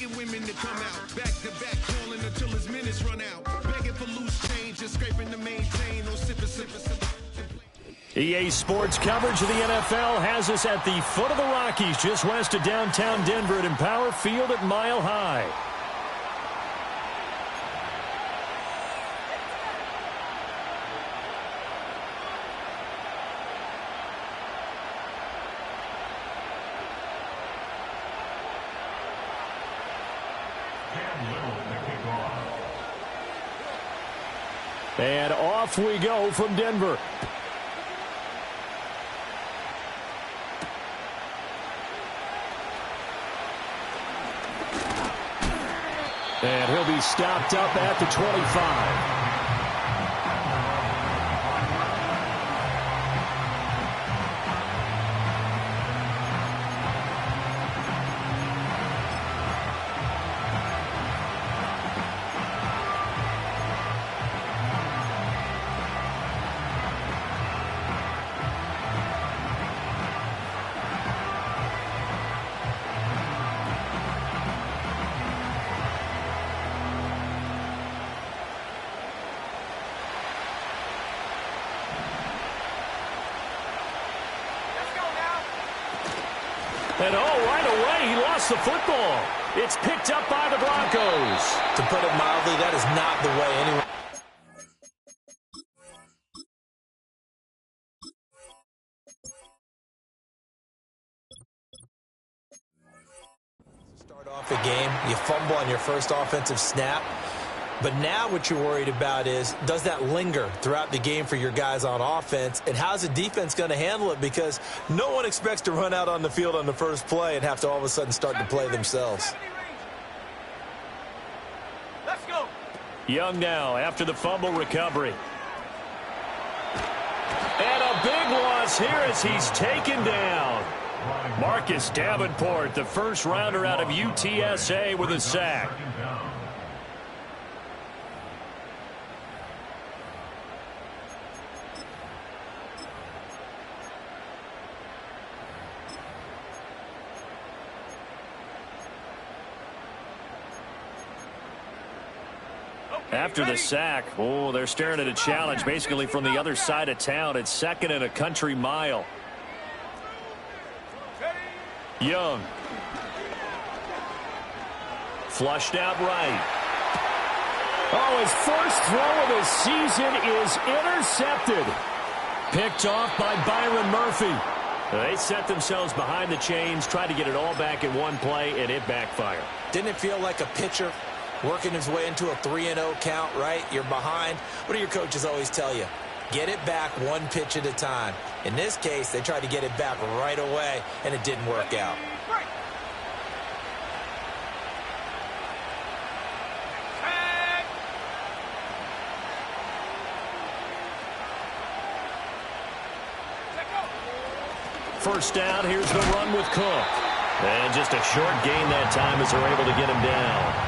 begging women to come out. Back to back, calling until his minutes run out. Begging for loose change, just scraping to maintain. No sipping. EA Sports coverage of the NFL has us at the foot of the Rockies, just west of downtown Denver at Empower Field at Mile High. And off we go from Denver. And he'll be stopped up at the 25. And right away, he lost the football. It's picked up by the Broncos. To put it mildly, that is not the way anyone... Start off a game, you fumble on your first offensive snap. But now what you're worried about is, does that linger throughout the game for your guys on offense? And how's the defense going to handle it? Because no one expects to run out on the field on the first play and have to all of a sudden start to play themselves. Let's go. Young now after the fumble recovery. And a big loss here as he's taken down. Marcus Davenport, the first rounder out of UTSA, with a sack. After the sack, they're staring at a challenge basically from the other side of town. It's 2nd and a country mile. Young. Flushed out right. His first throw of the season is intercepted. Picked off by Byron Murphy. They set themselves behind the chains, tried to get it all back in one play, and it backfired. Didn't it feel like a pitcher working his way into a 3-0 count, right? You're behind. What do your coaches always tell you? Get it back one pitch at a time. In this case, they tried to get it back right away, and it didn't work out. First down, here's the run with Cook. And just a short gain that time as they're able to get him down.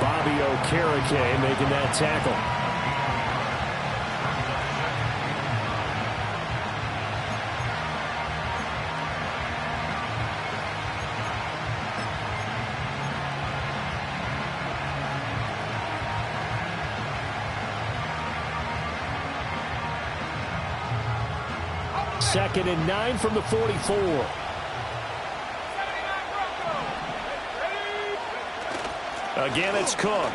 Bobby Okereke making that tackle. Second and 9 from the 44. Again, it's Cook.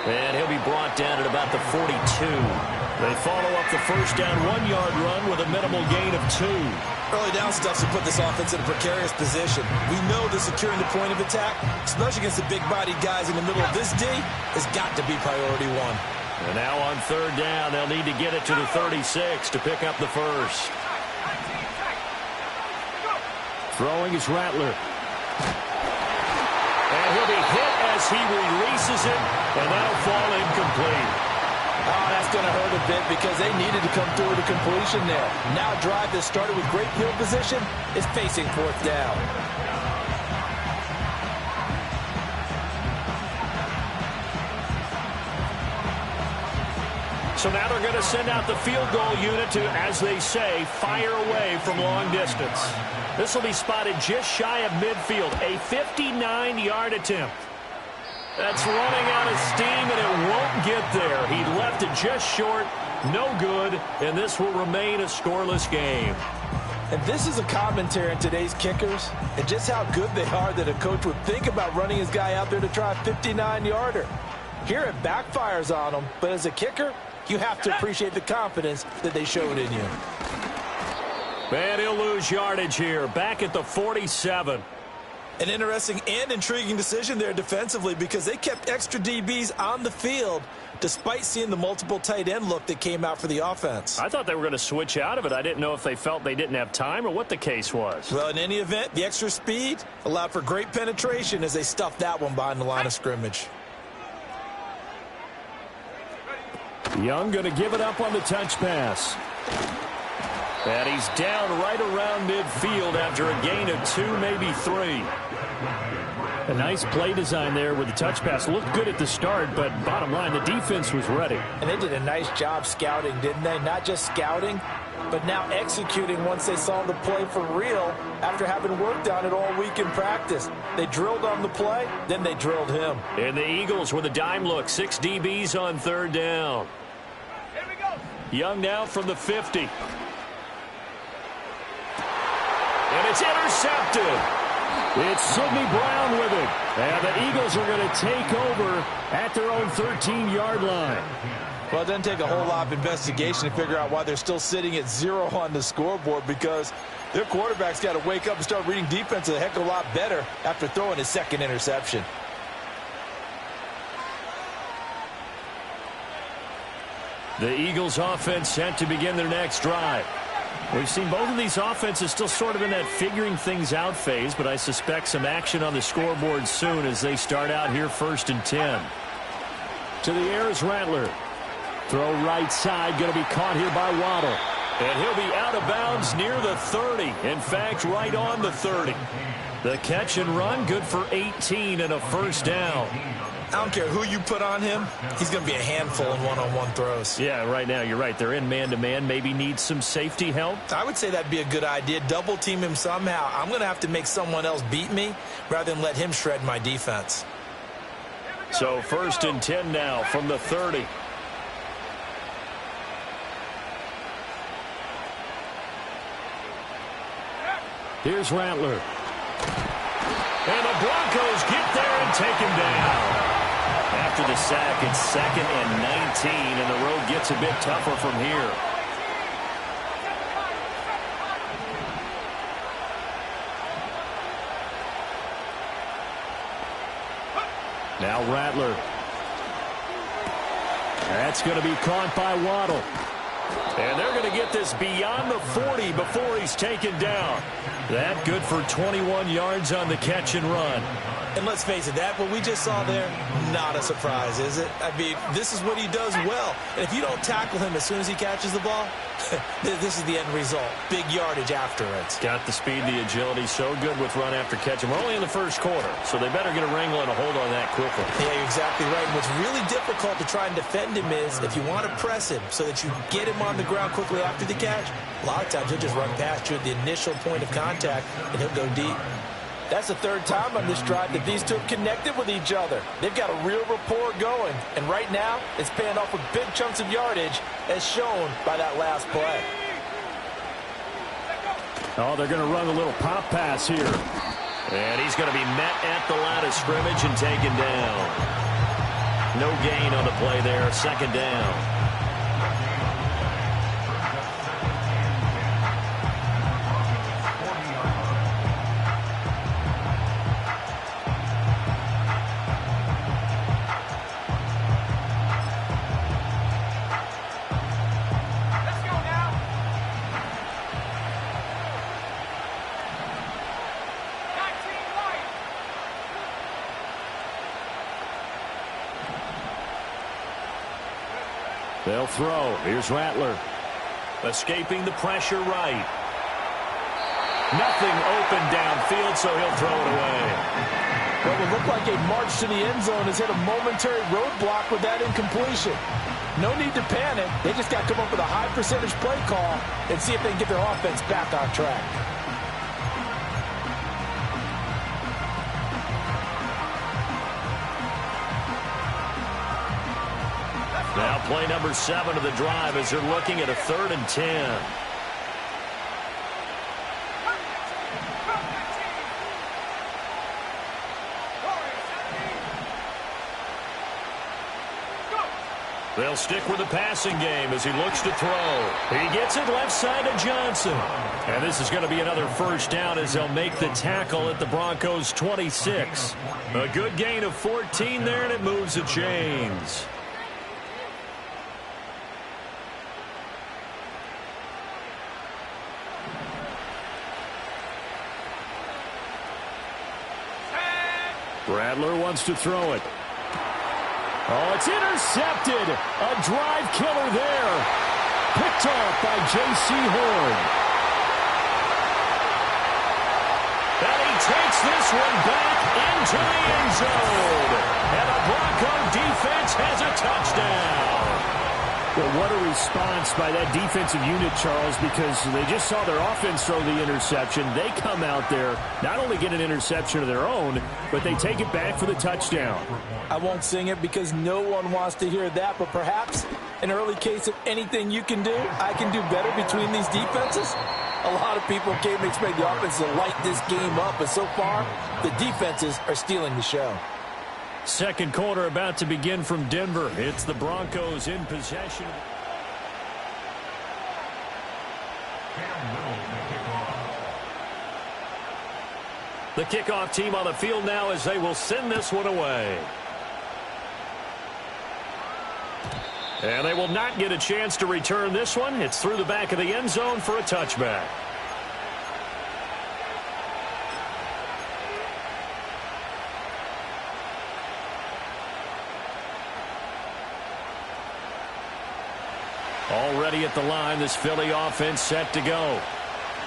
And he'll be brought down at about the 42. They follow up the first down 1-yard run with a minimal gain of 2. Early down stuff to put this offense in a precarious position. We know that securing the point of attack, especially against the big-bodied guys in the middle of this D, has got to be priority 1. And now on third down, they'll need to get it to the 36 to pick up the first. Throwing is Rattler. And he'll be hit as he releases it, and that'll fall incomplete. That's going to hurt a bit because they needed to come through with a completion there. Now a drive that started with great field position is facing 4th down. So now they're going to send out the field goal unit to, as they say, fire away from long distance. This will be spotted just shy of midfield. A 59-yard attempt. That's running out of steam, and it won't get there. He left it just short. No good, and this will remain a scoreless game. And this is a commentary on today's kickers and just how good they are that a coach would think about running his guy out there to try a 59-yarder. Here it backfires on him, but as a kicker, you have to appreciate the confidence that they showed in you. And he'll lose yardage here, back at the 47. An interesting and intriguing decision there defensively because they kept extra DBs on the field despite seeing the multiple tight end look that came out for the offense. I thought they were going to switch out of it. I didn't know if they felt they didn't have time or what the case was. Well, in any event, the extra speed allowed for great penetration as they stuffed that one behind the line of scrimmage. Young going to give it up on the touch pass. And he's down right around midfield after a gain of 2, maybe 3. A nice play design there with the touch pass. Looked good at the start, but bottom line, the defense was ready. And they did a nice job scouting, didn't they? Not just scouting, but now executing once they saw the play for real after having worked on it all week in practice. They drilled on the play, then they drilled him. And the Eagles with a dime look. 6 DBs on 3rd down. Here we go. Young now from the 50. And it's intercepted. It's Sidney Brown with it. And the Eagles are going to take over at their own 13-yard line. Well, it doesn't take a whole lot of investigation to figure out why they're still sitting at 0 on the scoreboard because their quarterback's got to wake up and start reading defense a heck of a lot better after throwing his 2nd interception. The Eagles offense set to begin their next drive. We've seen both of these offenses still sort of in that figuring things out phase, but I suspect some action on the scoreboard soon as they start out here 1st and 10. To the air is Rattler. Throw right side, going to be caught here by Waddle. And he'll be out of bounds near the 30. In fact, right on the 30. The catch and run, good for 18 and a 1st down. I don't care who you put on him. He's going to be a handful in one-on-one throws. Yeah, right now, you're right. They're in man-to-man. Maybe need some safety help. I would say that'd be a good idea. Double team him somehow. I'm going to have to make someone else beat me rather than let him shred my defense. So 1st and 10 now from the 30. Here's Rattler. And the Broncos get there and take him down. After the sack, it's 2nd and 19, and the road gets a bit tougher from here. Now Rattler. That's going to be caught by Waddle. And they're going to get this beyond the 40 before he's taken down. That good for 21 yards on the catch and run. And let's face it, that what we just saw there, not a surprise, is it? I mean, this is what he does well. And if you don't tackle him as soon as he catches the ball, this is the end result. Big yardage afterwards. Got the speed, the agility, so good with run after catch. And we're only in the 1st quarter, so they better get a wrangle and a hold on that quickly. Yeah, you're exactly right. And what's really difficult to try and defend him is if you want to press him so that you get him on the ground quickly after the catch, a lot of times he'll just run past you at the initial point of contact, and he'll go deep. That's the 3rd time on this drive that these two have connected with each other. They've got a real rapport going. And right now, it's paying off with big chunks of yardage, as shown by that last play. Oh, they're going to run a little pop pass here. And he's going to be met at the line of scrimmage and taken down. No gain on the play there. 2nd down. They'll throw. Here's Rattler. Escaping the pressure right. Nothing open downfield, so he'll throw it away. What would look like a march to the end zone has hit a momentary roadblock with that incompletion. No need to panic. They just got to come up with a high percentage play call and see if they can get their offense back on track. Now play number 7 of the drive as they're looking at a 3rd and 10. They'll stick with the passing game as he looks to throw. He gets it left side to Johnson. And this is going to be another first down as they'll make the tackle at the Broncos' 26. A good gain of 14 there, and it moves the chains. Rattler wants to throw it. Oh, it's intercepted. A drive killer there. Picked off by J.C. Horn. And he takes this one back into the end zone. And the Bronco defense has a touchdown. Well, what a response by that defensive unit, Charles, because they just saw their offense throw the interception. They come out there, not only get an interception of their own, but they take it back for the touchdown. I won't sing it because no one wants to hear that, but perhaps an early case of anything you can do, I can do better between these defenses. A lot of people came to expect the offense to light this game up, but so far, the defenses are stealing the show. Second quarter about to begin from Denver. It's the Broncos in possession. The kickoff team on the field now as they will send this one away. And they will not get a chance to return this one. It's through the back of the end zone for a touchback. Already at the line, this Philly offense set to go.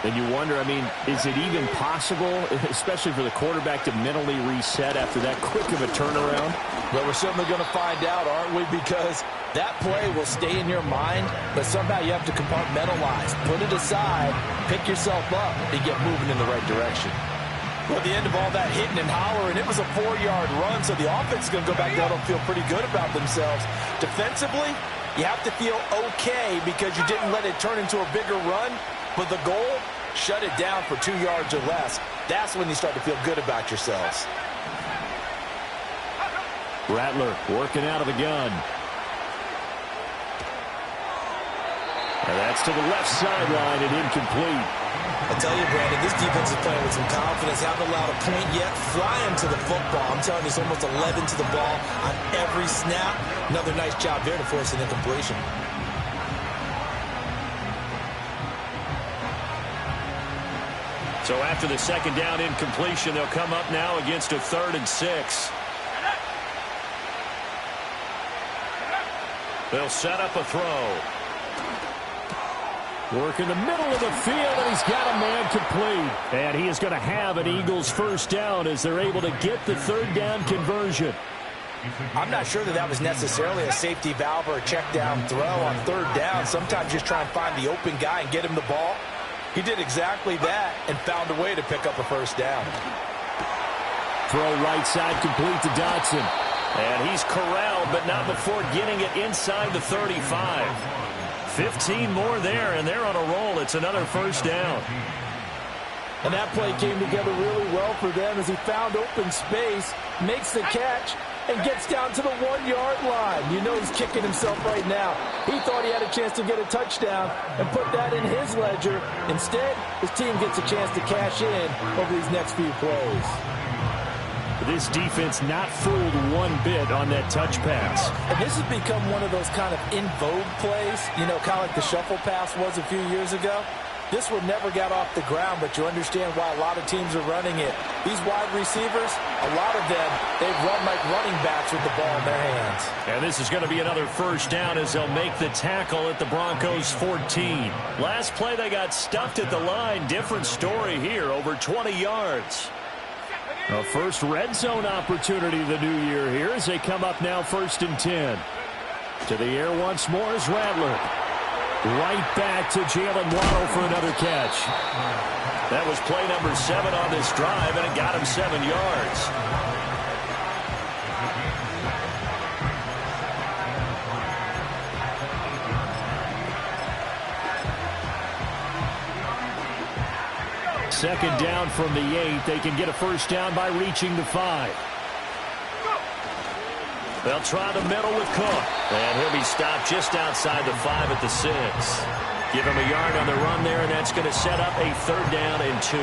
And you wonder, I mean, is it even possible, especially for the quarterback, to mentally reset after that quick of a turnaround? Well, we're certainly going to find out, aren't we? Because that play will stay in your mind, but somehow you have to compartmentalize. Put it aside, pick yourself up, and get moving in the right direction. Well, at the end of all that hitting and hollering, it was a 4-yard run, so the offense is going to go back down and feel pretty good about themselves. Defensively, you have to feel okay because you didn't let it turn into a bigger run. But the goal, shut it down for 2 yards or less. That's when you start to feel good about yourselves. Rattler working out of the gun. And that's to the left sideline and incomplete. I tell you, Brandon, this defense is playing with some confidence. Haven't allowed a point yet. Flying to the football. I'm telling you, it's almost 11 to the ball on every snap. Another nice job there to force an incompletion. So after the second down incompletion, they'll come up now against a 3rd and 6. They'll set up a throw. Work in the middle of the field, and he's got a man complete. And he is going to have an Eagles first down as they're able to get the 3rd down conversion. I'm not sure that was necessarily a safety valve or a check down throw on 3rd down. Sometimes just try and find the open guy and get him the ball. He did exactly that and found a way to pick up a first down. Throw right side complete to Dotson. And he's corralled, but not before getting it inside the 35. 15 more there, and they're on a roll. It's another first down. And that play came together really well for them as he found open space, makes the catch, and gets down to the 1-yard line. You know he's kicking himself right now. He thought he had a chance to get a touchdown and put that in his ledger. Instead, his team gets a chance to cash in over these next few plays. This defense not fooled one bit on that touch pass. And this has become one of those kind of in vogue plays, you know, kind of like the shuffle pass was a few years ago. This one never got off the ground, but you understand why a lot of teams are running it. These wide receivers, a lot of them, they run like running backs with the ball in their hands. And this is going to be another first down as they'll make the tackle at the Broncos' 14. Last play, they got stuffed at the line. Different story here, over 20 yards. A first red zone opportunity the new year here as they come up now 1st and 10. To the air once more is Rattler. Right back to Jalen Waddle for another catch. That was play number 7 on this drive, and it got him 7 yards. second down from the 8. They can get a first down by reaching the 5. They'll try the middle with Cook. And he'll be stopped just outside the 5 at the 6. Give him a yard on the run there, and that's going to set up a 3rd down and 2.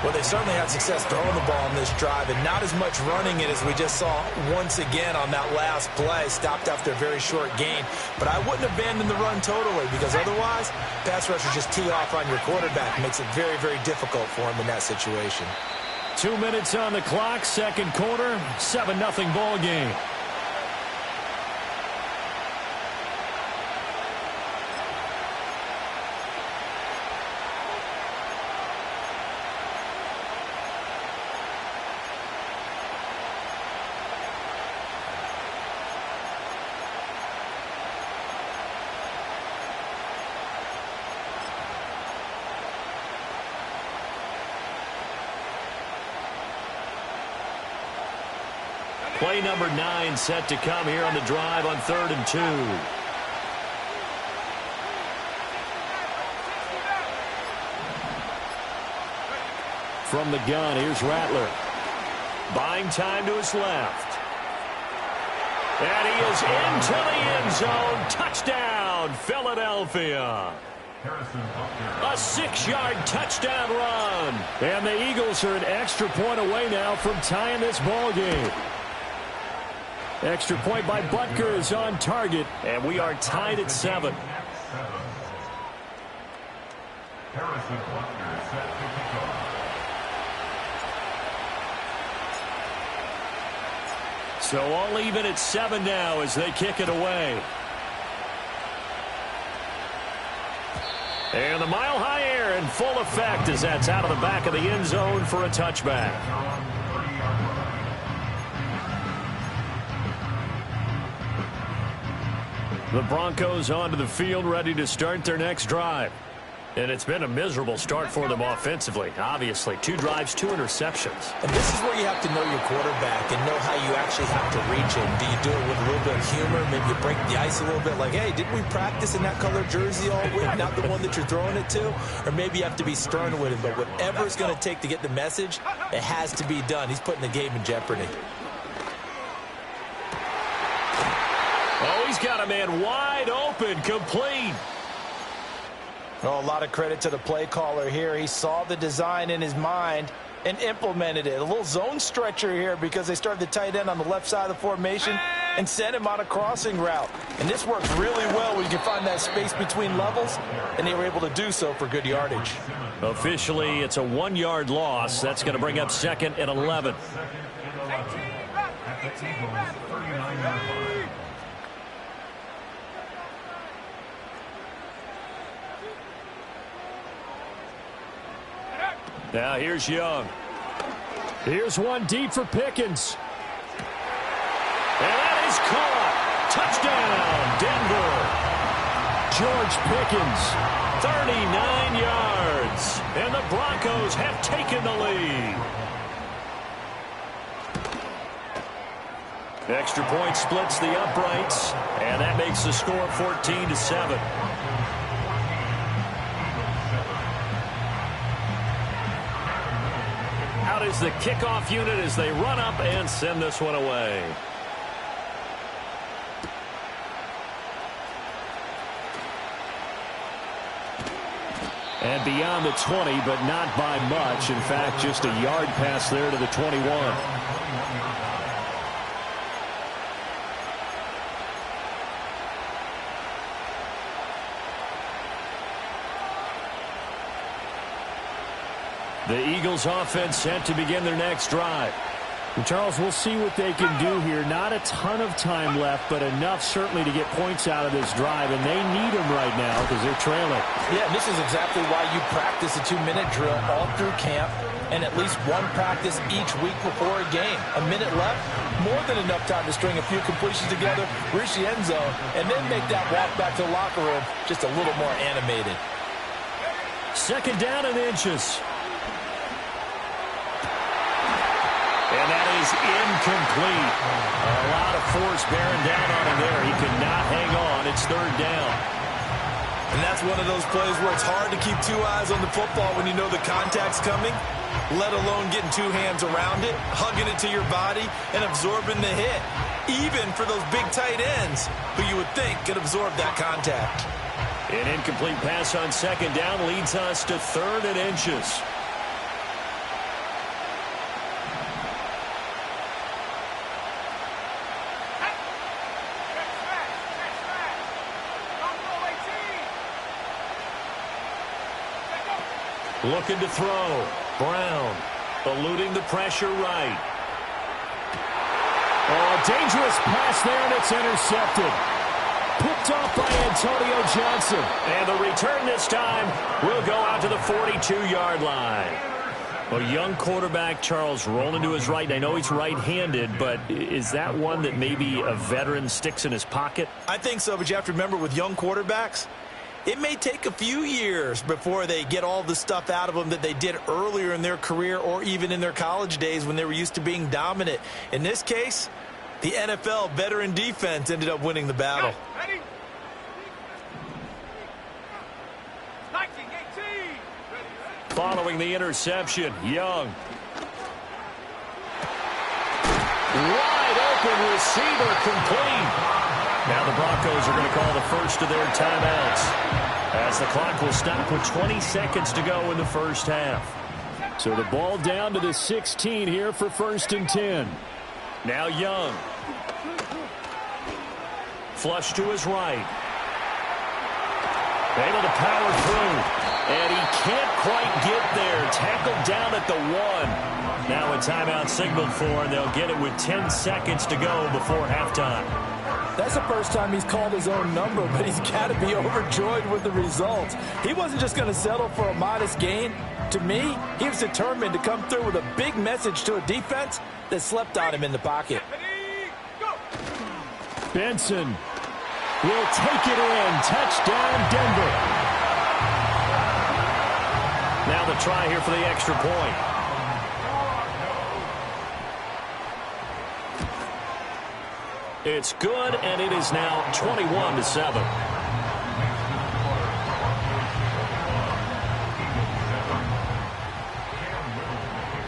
Well, they certainly had success throwing the ball on this drive, and not as much running it as we just saw once again on that last play. Stopped after a very short gain. But I wouldn't abandon the run totally, because otherwise, pass rushers just tee off on your quarterback. It makes it very, very difficult for him in that situation. 2 minutes on the clock, second quarter, 7-0 ball game. Play number 9 set to come here on the drive on 3rd and 2. From the gun, here's Rattler. Buying time to his left. And he is into the end zone. Touchdown, Philadelphia. A 6-yard touchdown run. And the Eagles are an extra point away now from tying this ball game. Extra point by Butker is on target, and we are tied at 7. Harrison Butker set to kick off. So all even at 7 now as they kick it away. And the mile-high air in full effect as that's out of the back of the end zone for a touchback. The Broncos onto the field ready to start their next drive. And it's been a miserable start for them offensively. Obviously, 2 drives, 2 interceptions. And this is where you have to know your quarterback and know how you actually have to reach him. Do you do it with a little bit of humor? Maybe you break the ice a little bit like, hey, didn't we practice in that color jersey all week? Not the one that you're throwing it to? Or maybe you have to be stern with him. But whatever it's going to take to get the message, it has to be done. He's putting the game in jeopardy. Oh, he's got a man wide open, complete. Well, a lot of credit to the play caller here. He saw the design in his mind and implemented it. A little zone stretcher here because they started the tight end on the left side of the formation and sent him on a crossing route. And this works really well when you can find that space between levels, and they were able to do so for good yardage. Officially, it's a 1-yard loss. That's going to bring up 2nd and 11. At the Eagles' 39-yard line. Now here's Young. Here's one deep for Pickens. And that is caught. Touchdown, Denver. George Pickens, 39 yards. And the Broncos have taken the lead. Extra point splits the uprights. And that makes the score 14-7. Out is the kickoff unit as they run up and send this one away. And beyond the 20, but not by much. In fact, just a yard pass there to the 21. The Eagles offense set to begin their next drive. And Charles, we'll see what they can do here. Not a ton of time left, but enough certainly to get points out of this drive, and they need them right now because they're trailing. Yeah, and this is exactly why you practice a 2-minute drill all through camp and at least one practice each week before a game. A minute left, more than enough time to string a few completions together, reach the end zone, and then make that walk back to the locker room just a little more animated. 2nd down and inches. And that is incomplete. A lot of force bearing down on him there. He could not hang on. It's 3rd down. And that's one of those plays where it's hard to keep two eyes on the football when you know the contact's coming, let alone getting two hands around it, hugging it to your body, and absorbing the hit, even for those big tight ends who you would think could absorb that contact. An incomplete pass on second down leads us to 3rd and inches. Looking to throw. Brown eluding the pressure right. Oh, dangerous pass there, and it's intercepted. Picked off by Antonio Johnson. And the return this time will go out to the 42-yard line. A young quarterback, Charles, rolling to his right. I know he's right-handed, but is that one that maybe a veteran sticks in his pocket? I think so, but you have to remember with young quarterbacks, it may take a few years before they get all the stuff out of them that they did earlier in their career or even in their college days when they were used to being dominant. In this case, the NFL veteran defense ended up winning the battle. Ready? 19, 18. Following the interception, Young. Wide open receiver complete. Now the Broncos are going to call the first of their timeouts as the clock will stop with 20 seconds to go in the first half. So the ball down to the 16 here for 1st and 10. Now Young. Flush to his right. Able to power through. And he can't quite get there. Tackled down at the 1. Now a timeout signaled for, and they'll get it with 10 seconds to go before halftime. That's the first time he's called his own number, but he's got to be overjoyed with the results. He wasn't just going to settle for a modest gain. To me, he was determined to come through with a big message to a defense that slept on him in the pocket. Benson will take it in. Touchdown, Denver. Now the try here for the extra point. It's good, and it is now 21-7.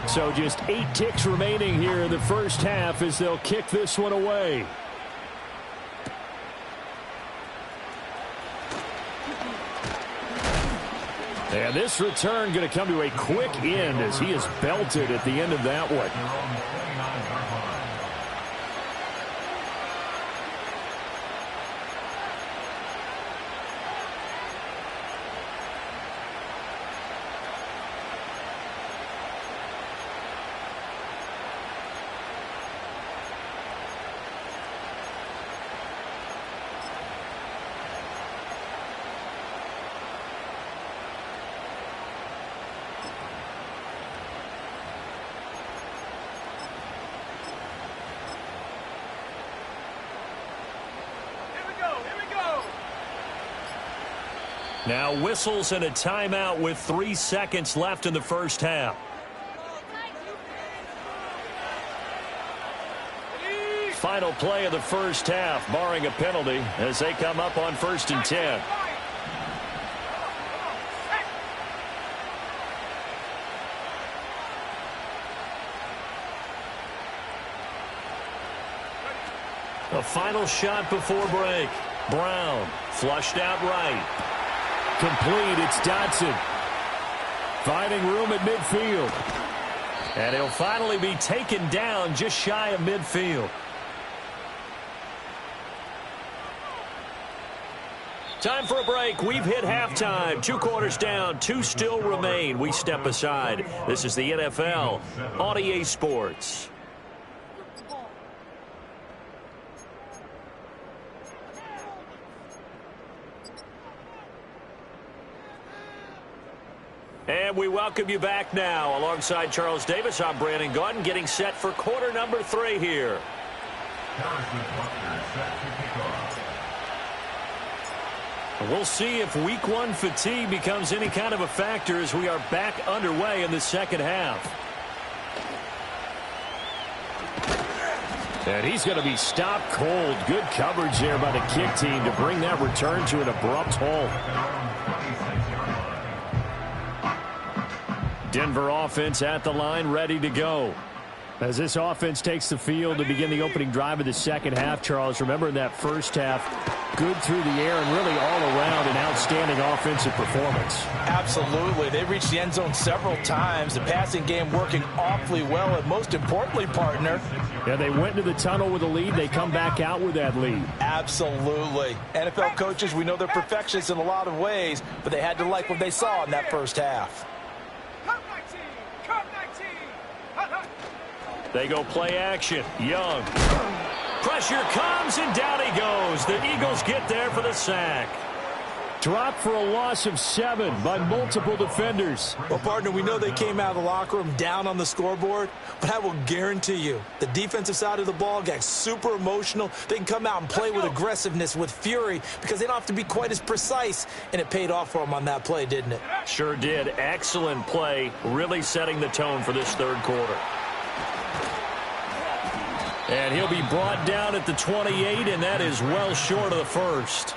So just 8 ticks remaining here in the first half as they'll kick this one away. And this return going to come to a quick end as he is belted at the end of that one. Now whistles and a timeout with 3 seconds left in the first half. Final play of the first half, barring a penalty, as they come up on 1st and 10. A final shot before break. Brown flushed out right. Complete. It's Dotson. Finding room at midfield. And he'll finally be taken down just shy of midfield. Time for a break. We've hit halftime. 2 quarters down. 2 still remain. We step aside. This is the NFL on EA Sports. And we welcome you back now. Alongside Charles Davis, I'm Brandon Gaudin, getting set for quarter number 3 here. We'll see if week 1 fatigue becomes any kind of a factor as we are back underway in the second half. And he's going to be stopped cold. Good coverage there by the kick team to bring that return to an abrupt halt. Denver offense at the line, ready to go. As this offense takes the field to begin the opening drive of the second half, Charles, remember in that first half, good through the air and really all around an outstanding offensive performance. Absolutely. They reached the end zone several times. The passing game working awfully well, and most importantly, partner. Yeah, they went into the tunnel with a lead. They come back out with that lead. Absolutely. NFL coaches, we know they're perfectionists in a lot of ways, but they had to like what they saw in that first half. They go play action. Young. Pressure comes, and down he goes. The Eagles get there for the sack. Dropped for a loss of 7 by multiple defenders. Well, partner, we know they came out of the locker room down on the scoreboard, but I will guarantee you the defensive side of the ball got super emotional. They can come out and play with aggressiveness, with fury, because they don't have to be quite as precise, and it paid off for them on that play, didn't it? Sure did. Excellent play, really setting the tone for this third quarter. And he'll be brought down at the 28, and that is well short of the first.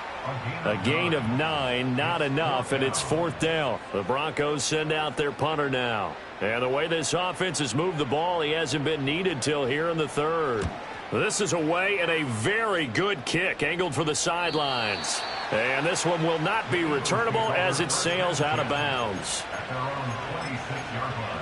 A gain of 9, not enough, and it's fourth down. The Broncos send out their punter now. And the way this offense has moved the ball, he hasn't been needed till here in the third. This is away, and a very good kick angled for the sidelines. And this one will not be returnable as it sails out of bounds. At their own 26-yard line.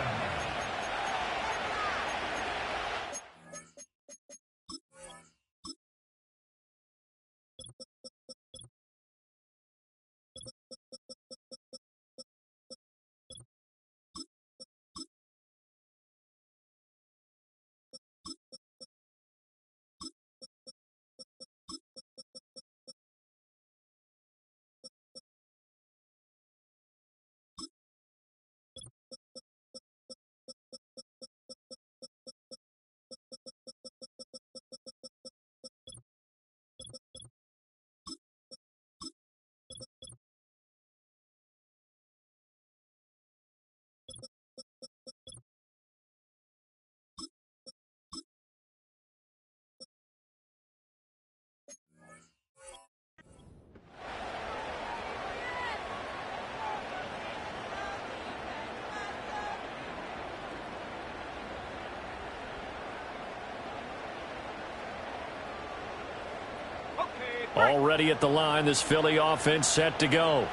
Already at the line, this Philly offense set to go.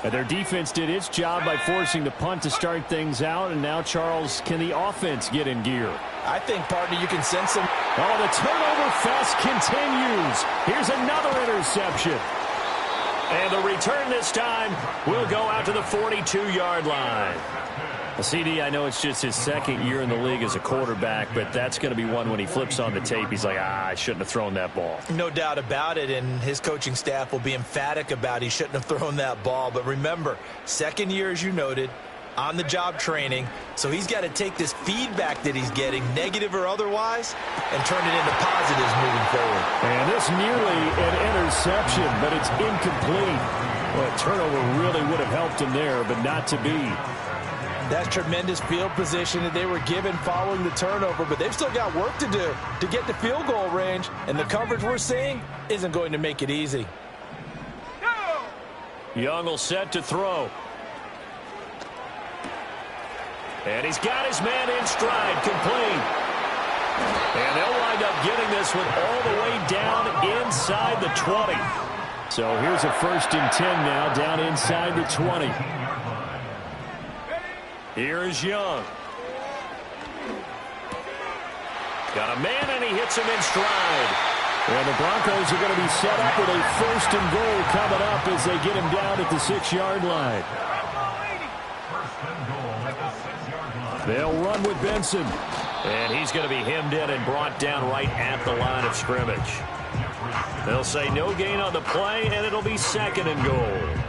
And their defense did its job by forcing the punt to start things out. And now, Charles, can the offense get in gear? I think, partner, you can sense some. Oh, the turnover fest continues. Here's another interception. And the return this time will go out to the 42-yard line. Well, CD, I know it's just his second year in the league as a quarterback, but that's going to be one when he flips on the tape. He's like, I shouldn't have thrown that ball. No doubt about it, and his coaching staff will be emphatic about he shouldn't have thrown that ball. But remember, second year, as you noted, on-the-job training, so he's got to take this feedback that he's getting, negative or otherwise, and turn it into positives moving forward. And this nearly an interception, but it's incomplete. Well, a turnover really would have helped him there, but not to be. That's tremendous field position that they were given following the turnover, but they've still got work to do to get to field goal range, and the coverage we're seeing isn't going to make it easy. Young will set to throw. And he's got his man in stride, complete. And they'll wind up getting this one all the way down inside the 20. So here's a 1st and 10 now, down inside the 20. Here is Young. Got a man, and he hits him in stride. And the Broncos are going to be set up with a 1st and goal coming up as they get him down at the 6-yard line. They'll run with Benson. And he's going to be hemmed in and brought down right at the line of scrimmage. They'll say no gain on the play, and it'll be 2nd and goal.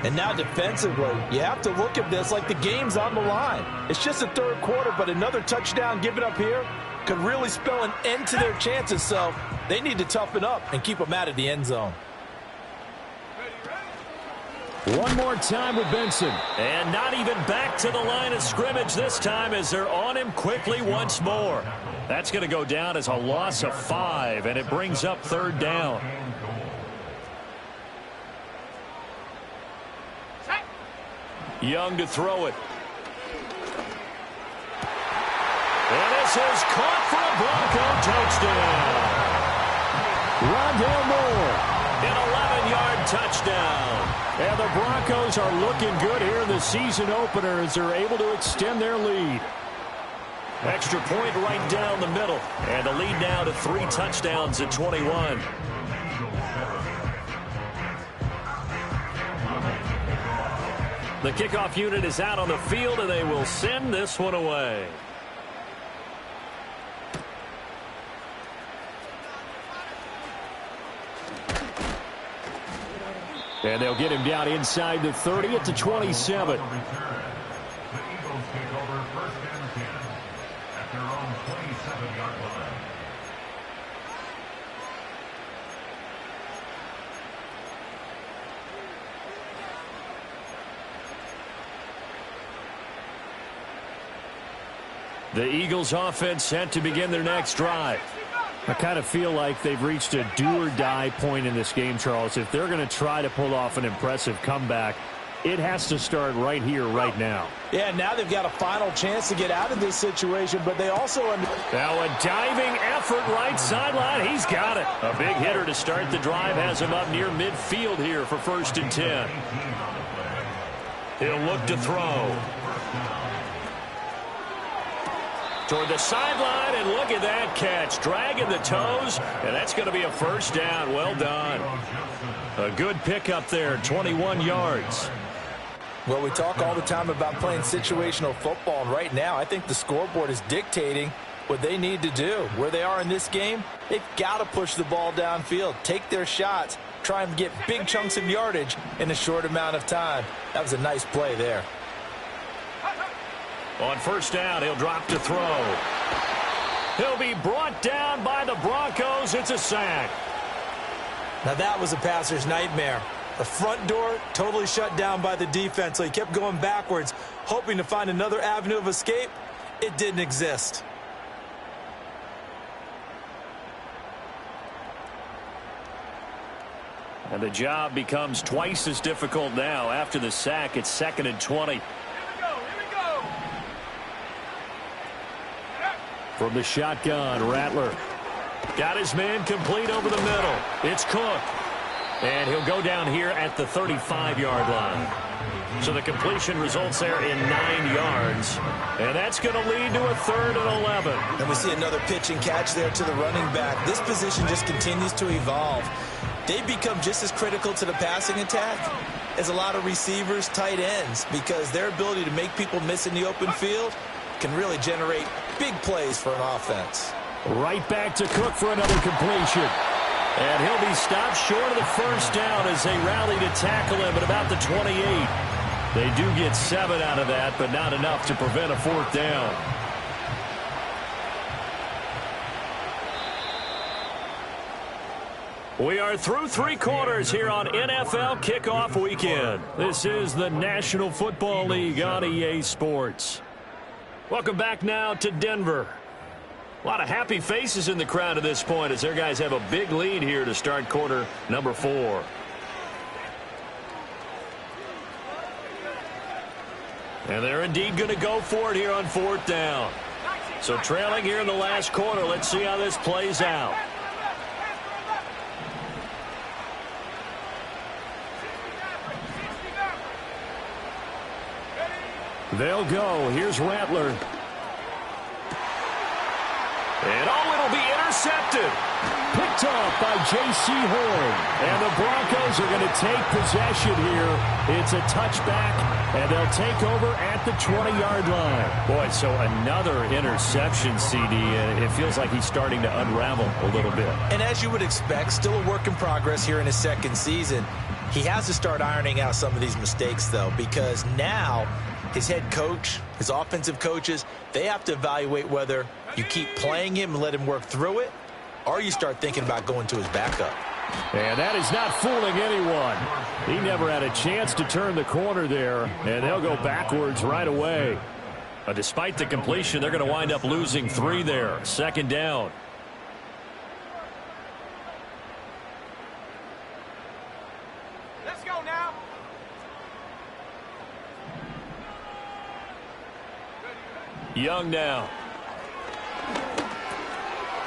And now defensively, you have to look at this like the game's on the line. It's just the third quarter, but another touchdown given up here could really spell an end to their chances. So they need to toughen up and keep them out of the end zone. One more time with Benson. And not even back to the line of scrimmage this time as they're on him quickly once more. That's going to go down as a loss of 5, and it brings up 3rd down. Young to throw it. And this is caught for a Bronco touchdown. Rondale Moore. An 11-yard touchdown. And the Broncos are looking good here in the season opener as they're able to extend their lead. Extra point right down the middle. And the lead now to 3 touchdowns at 21. The kickoff unit is out on the field, and they will send this one away. And they'll get him down inside the 30 at the 27. The Eagles take over 1st and 10 at their own 27-yard line. The Eagles offense set to begin their next drive. I kind of feel like they've reached a do-or-die point in this game, Charles. If they're going to try to pull off an impressive comeback, it has to start right here, right now. Yeah, now they've got a final chance to get out of this situation, but they also... Now a diving effort right sideline. He's got it. A big hitter to start the drive has him up near midfield here for 1st and 10. He'll look to throw. Toward the sideline, and look at that catch. Dragging the toes, and that's going to be a 1st down. Well done. A good pickup there, 21 yards. Well, we talk all the time about playing situational football, and right now I think the scoreboard is dictating what they need to do. Where they are in this game, they've got to push the ball downfield, take their shots, try and get big chunks of yardage in a short amount of time. That was a nice play there. On 1st down, he'll drop to throw. He'll be brought down by the Broncos. It's a sack. Now that was a passer's nightmare. The front door totally shut down by the defense, so he kept going backwards, hoping to find another avenue of escape. It didn't exist. And the job becomes twice as difficult now. After the sack, it's 2nd and 20. From the shotgun, Rattler. Got his man complete over the middle. It's Cook. And he'll go down here at the 35-yard line. So the completion results there in 9 yards. And that's going to lead to a 3rd and 11. And we see another pitch and catch there to the running back. This position just continues to evolve. They become just as critical to the passing attack as a lot of receivers, tight ends, because their ability to make people miss in the open field can really generate big plays for an offense. Right back to Cook for another completion. And he'll be stopped short of the 1st down as they rally to tackle him at about the 28. They do get 7 out of that, but not enough to prevent a 4th down. We are through 3 quarters here on NFL Kickoff Weekend. This is the National Football League on EA Sports. Welcome back now to Denver. A lot of happy faces in the crowd at this point as their guys have a big lead here to start quarter number 4. And they're indeed going to go for it here on 4th down. So trailing here in the last quarter. Let's see how this plays out. They'll go. Here's Rattler. And it'll be intercepted. Picked off by J.C. Horn. And the Broncos are going to take possession here. It's a touchback, and they'll take over at the 20-yard line. Boy, so another interception, CD, and it feels like he's starting to unravel a little bit. And as you would expect, still a work in progress here in his 2nd season. He has to start ironing out some of these mistakes, though, because now his head coach, his offensive coaches, they have to evaluate whether you keep playing him and let him work through it, or you start thinking about going to his backup. And that is not fooling anyone. He never had a chance to turn the corner there, and they'll go backwards right away. Despite the completion, they're going to wind up losing 3 there. Second down. Let's go now. Young now.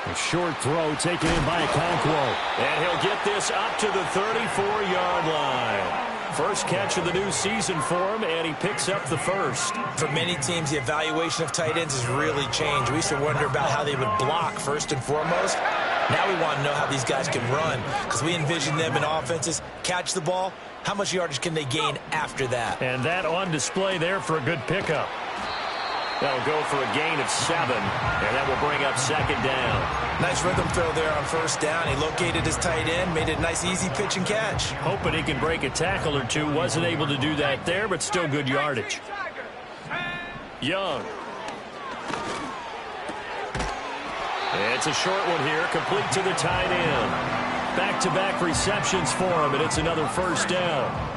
A short throw taken in by Okonkwo. And he'll get this up to the 34-yard line. First catch of the new season for him, and he picks up the first. For many teams, the evaluation of tight ends has really changed. We used to wonder about how they would block first and foremost. Now we want to know how these guys can run, because we envision them in offenses, catch the ball, how much yardage can they gain after that? And that on display there for a good pickup. That'll go for a gain of 7, and that will bring up second down. Nice rhythm throw there on first down. He located his tight end, made it a nice easy pitch and catch. Hoping he can break a tackle or two. Wasn't able to do that there, but still good yardage. Young. It's a short one here, complete to the tight end. Back-to-back receptions for him, and it's another first down.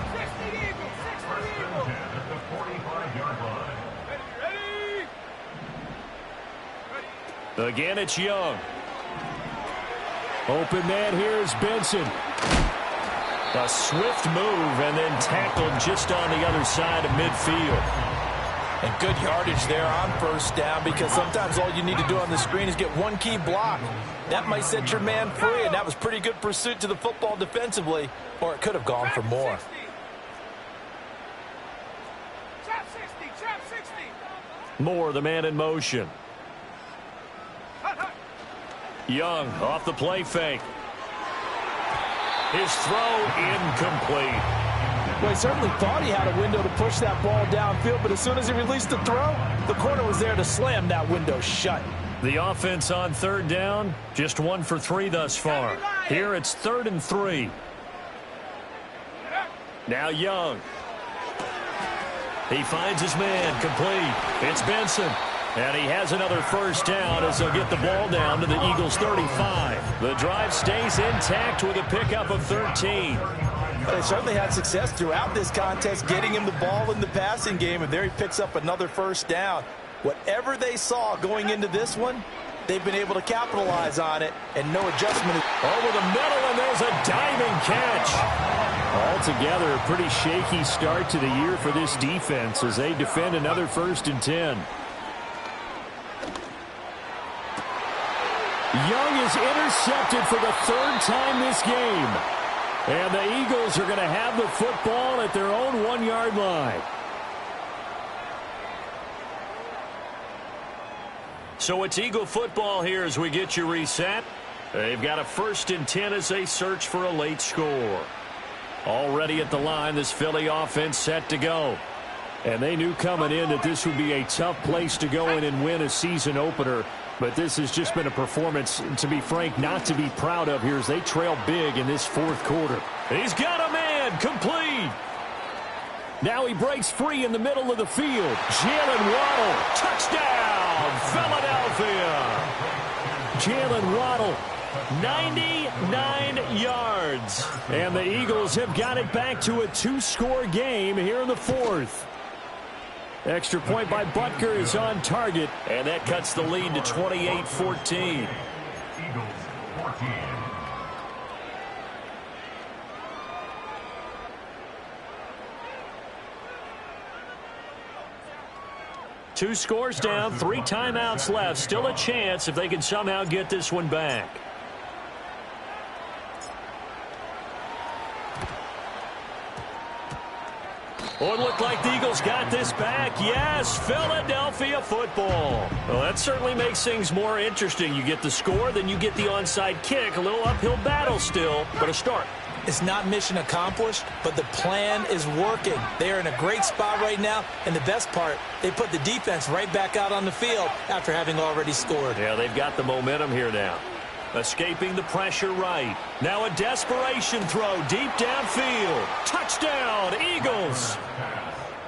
Again, it's Young. Open man here is Benson. A swift move and then tackled just on the other side of midfield. And good yardage there on first down, because sometimes all you need to do on the screen is get one key block. That might set your man free, and that was pretty good pursuit to the football defensively, or it could have gone for more. Trap 60, trap 60. Moore, the man in motion. Young off the play fake. His throw incomplete. Well, he certainly thought he had a window to push that ball downfield, but as soon as he released the throw, the corner was there to slam that window shut. The offense on third down, just 1 for 3 thus far. Here it's 3rd and 3. Now Young. He finds his man, complete. It's Benson. And he has another first down as they'll get the ball down to the Eagles' 35. The drive stays intact with a pickup of 13. They certainly had success throughout this contest getting him the ball in the passing game, and there he picks up another first down. Whatever they saw going into this one, they've been able to capitalize on it, and no adjustment. Over the middle, and there's a diving catch. Altogether, a pretty shaky start to the year for this defense as they defend another 1st and 10. Young is intercepted for the 3rd time this game. And the Eagles are going to have the football at their own 1-yard line. So it's Eagle football here as we get you reset. They've got a 1st and 10 as they search for a late score. Already at the line, this Philly offense set to go. And they knew coming in that this would be a tough place to go in and win a season opener. But this has just been a performance, to be frank, not to be proud of here as they trail big in this 4th quarter. He's got a man, complete. Now he breaks free in the middle of the field. Jalen Waddle, touchdown, Philadelphia. Jalen Waddle, 99 yards. And the Eagles have got it back to a 2-score game here in the 4th. Extra point by Butker is on target, and that cuts the lead to 28-14. Eagles 14. Two scores down, 3 timeouts left. Still a chance if they can somehow get this one back. Oh, it looked like the Eagles got this back. Yes, Philadelphia football. Well, that certainly makes things more interesting. You get the score, then you get the onside kick. A little uphill battle still, but a start. It's not mission accomplished, but the plan is working. They are in a great spot right now, and the best part, they put the defense right back out on the field after having already scored. Yeah, they've got the momentum here now. Escaping the pressure right. Now a desperation throw deep downfield. Touchdown, Eagles.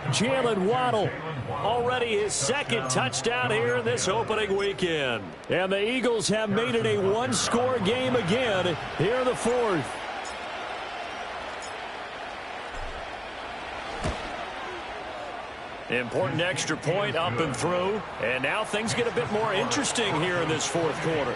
Jalen Waddle, already his 2nd touchdown here in this opening weekend. And the Eagles have made it a 1-score game again here in the 4th. Important extra point up and through. And now things get a bit more interesting here in this fourth quarter.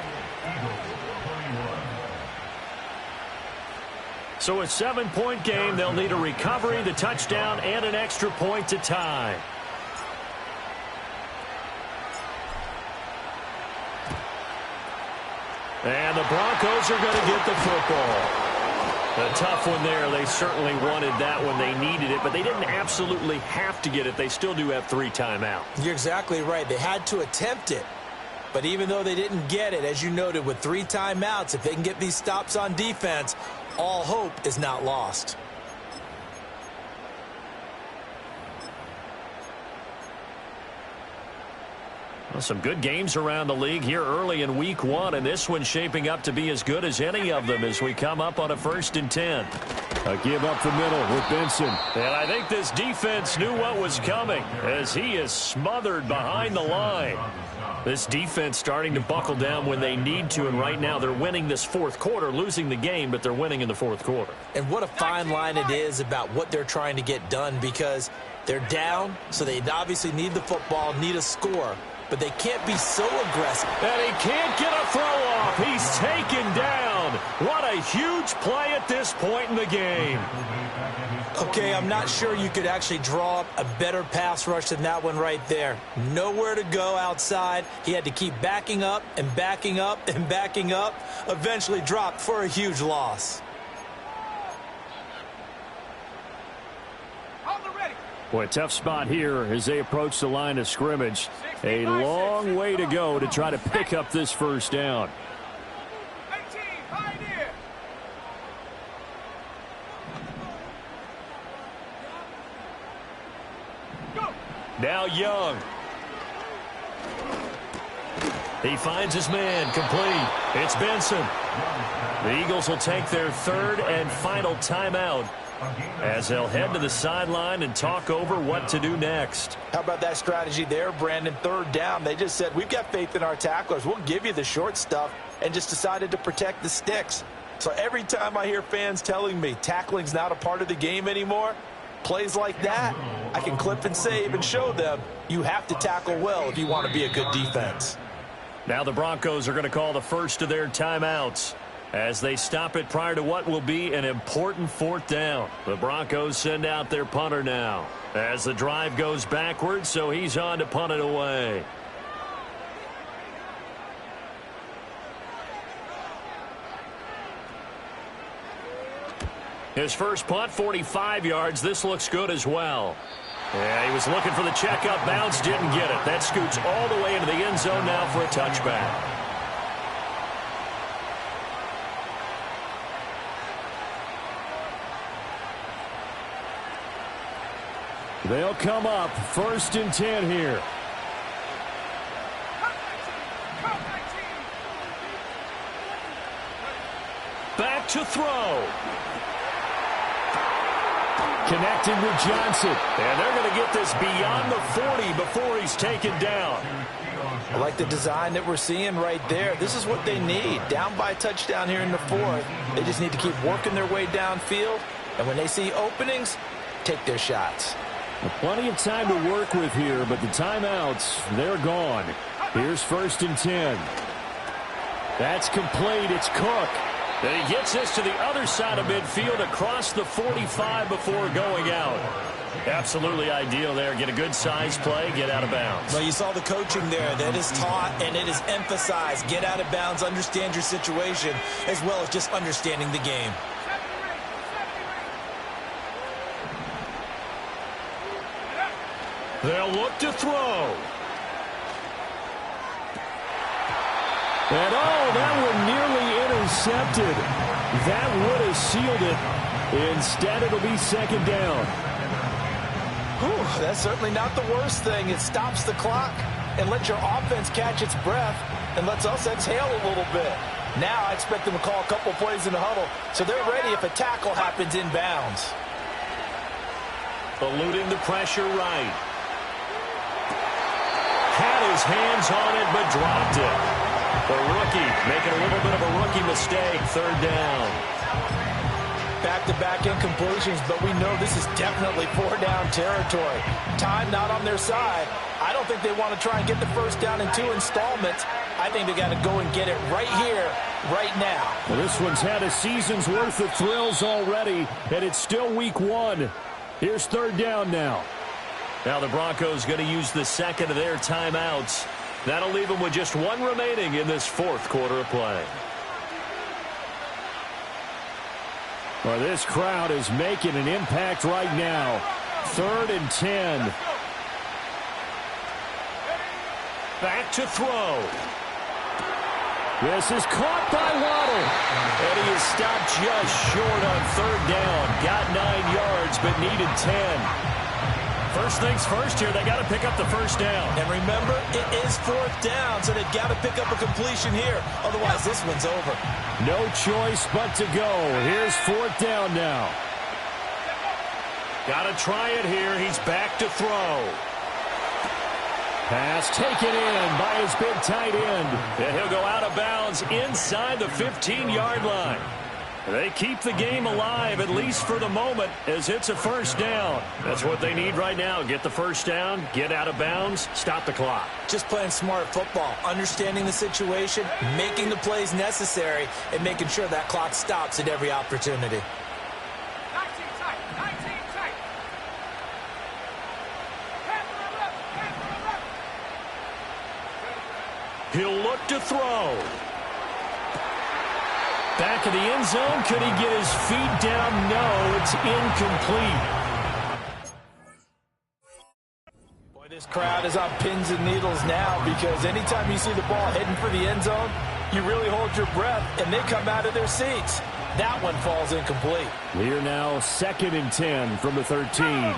So a 7-point game. They'll need a recovery, the touchdown, and an extra point to tie. And the Broncos are going to get the football. A tough one there. They certainly wanted that when they needed it, but they didn't absolutely have to get it. They still do have 3 timeouts. You're exactly right. They had to attempt it. But even though they didn't get it, as you noted, with 3 timeouts, if they can get these stops on defense, all hope is not lost. Well, some good games around the league here early in week 1, and this one's shaping up to be as good as any of them as we come up on a 1st and 10. A give up the middle with Benson. And I think this defense knew what was coming as he is smothered behind the line. This defense starting to buckle down when they need to, and right now they're winning this fourth quarter, losing the game, but they're winning in the fourth quarter. And what a fine line it is about what they're trying to get done, because they're down, so they obviously need the football, need a score, but they can't be so aggressive. And he can't get a throw off. He's taken down. What a huge play at this point in the game. Okay, I'm not sure you could actually draw up a better pass rush than that one right there. Nowhere to go outside. He had to keep backing up and backing up and backing up. Eventually dropped for a huge loss. Boy, tough spot here as they approach the line of scrimmage. A long way to go to try to pick up this first down. 18, Pioneer. Go. Now Young. He finds his man, complete. It's Benson. The Eagles will take their 3rd and final timeout as they'll head to the sideline and talk over what to do next. How about that strategy there, Brandon? 3rd down. They just said, we've got faith in our tacklers. We'll give you the short stuff, and just decided to protect the sticks. So every time I hear fans telling me tackling's not a part of the game anymore, plays like that, I can clip and save and show them you have to tackle well if you want to be a good defense. Now the Broncos are going to call the first of their timeouts as they stop it prior to what will be an important 4th down. The Broncos send out their punter now as the drive goes backwards, so he's on to punt it away. His first punt, 45 yards. This looks good as well. Yeah, he was looking for the checkup bounce, didn't get it. That scoots all the way into the end zone now for a touchback. They'll come up 1st and 10 here. Back to throw. Connecting with Johnson. And they're going to get this beyond the 40 before he's taken down. I like the design that we're seeing right there. This is what they need. Down by a touchdown here in the 4th. They just need to keep working their way downfield. And when they see openings, take their shots. Plenty of time to work with here, but the timeouts, they're gone. Here's 1st and 10. That's complete. It's Cook. And he gets this to the other side of midfield across the 45 before going out. Absolutely ideal there. Get a good size play, get out of bounds. Well, you saw the coaching there. That is taught and it is emphasized. Get out of bounds, understand your situation, as well as just understanding the game. They'll look to throw. And that one nearly intercepted. That would have sealed it. Instead, it'll be 2nd down. Whew, that's certainly not the worst thing. It stops the clock and lets your offense catch its breath and lets us exhale a little bit. Now I expect them to call a couple plays in the huddle so they're ready if a tackle happens inbounds. Eluding the pressure right. Had his hands on it, but dropped it. The rookie making a little bit of a rookie mistake. 3rd down. Back-to-back incompletions, but we know this is definitely four-down territory. Time not on their side. I don't think they want to try and get the first down in 2 installments. I think they got to go and get it right here, right now. Well, this one's had a season's worth of thrills already, and it's still week 1. Here's 3rd down now. Now the Broncos going to use the second of their timeouts. That'll leave them with just 1 remaining in this 4th quarter of play. Well, this crowd is making an impact right now. 3rd and 10. Back to throw. This is caught by Waddle. And he is stopped just short on 3rd down. Got 9 yards, but needed 10. First things first here, they got to pick up the first down. And remember, it is 4th down, so they've got to pick up a completion here. Otherwise, this one's over. No choice but to go. Here's 4th down now. Got to try it here. He's back to throw. Pass taken in by his big tight end. And he'll go out of bounds inside the 15-yard line. They keep the game alive, at least for the moment, as it's a first down. That's what they need right now. Get the first down, get out of bounds, stop the clock. Just playing smart football, understanding the situation, making the plays necessary, and making sure that clock stops at every opportunity. 19 tight, 19 tight. He'll look to throw. Back of the end zone. Could he get his feet down? No, it's incomplete. Boy, this crowd is on pins and needles now because anytime you see the ball heading for the end zone, you really hold your breath, and they come out of their seats. That one falls incomplete. We're now 2nd and 10 from the 13.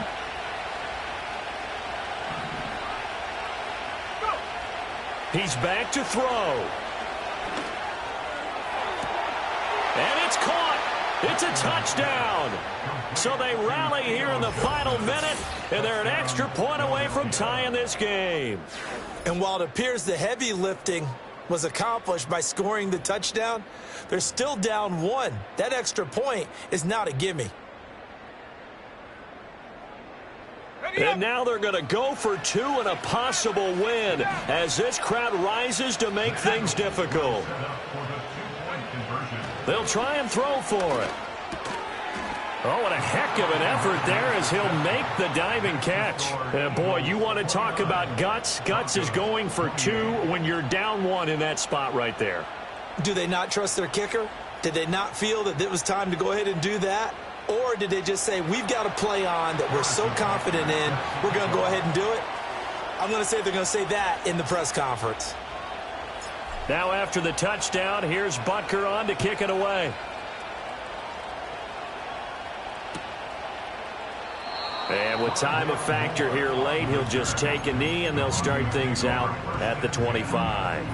He's back to throw. And it's caught. It's a touchdown. So they rally here in the final minute, and they're an extra point away from tying this game. And while it appears the heavy lifting was accomplished by scoring the touchdown, they're still down 1. That extra point is not a gimme. And now they're going to go for 2 and a possible win as this crowd rises to make things difficult. They'll try and throw for it. Oh, what a heck of an effort there as he'll make the diving catch. And boy, you want to talk about guts. Guts is going for 2 when you're down 1 in that spot right there. Do they not trust their kicker? Did they not feel that it was time to go ahead and do that? Or did they just say, we've got a play on that we're so confident in, we're going to go ahead and do it? I'm going to say they're going to say that in the press conference. Now after the touchdown, here's Butker on to kick it away. And with time a factor here late, he'll just take a knee and they'll start things out at the 25.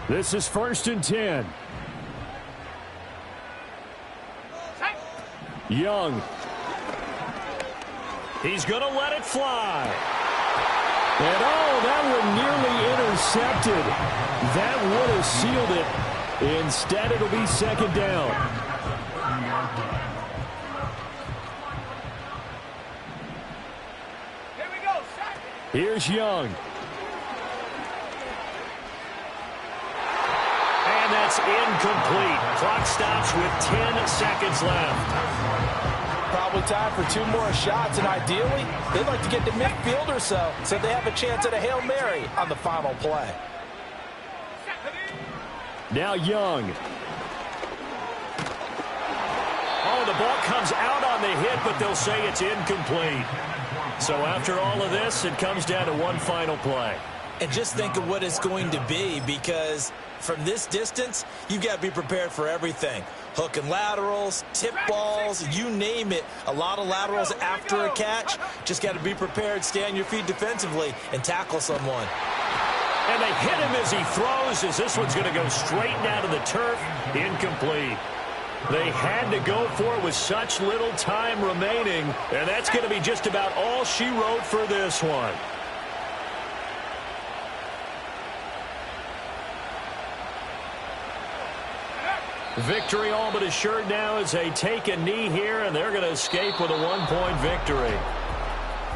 This is 1st and 10. Young. He's going to let it fly. And oh, that one nearly intercepted. That would have sealed it. Instead, it'll be 2nd down. Here we go, second. Here's Young. And that's incomplete. Clock stops with 10 seconds left. Probably time for 2 more shots, and ideally, they'd like to get to midfield or so they have a chance at a Hail Mary on the final play. Now Young. Oh, the ball comes out on the hit, but they'll say it's incomplete. So after all of this, it comes down to one final play. And just think of what it's going to be, because from this distance, you've got to be prepared for everything. Hook and laterals, tip balls, you name it. A lot of laterals after a catch. Just got to be prepared, stay on your feet defensively, and tackle someone. And they hit him as he throws, as this one's going to go straight down to the turf. Incomplete. They had to go for it with such little time remaining, and that's going to be just about all she wrote for this one. Victory all but assured now as they take a knee here, and they're going to escape with a 1-point victory.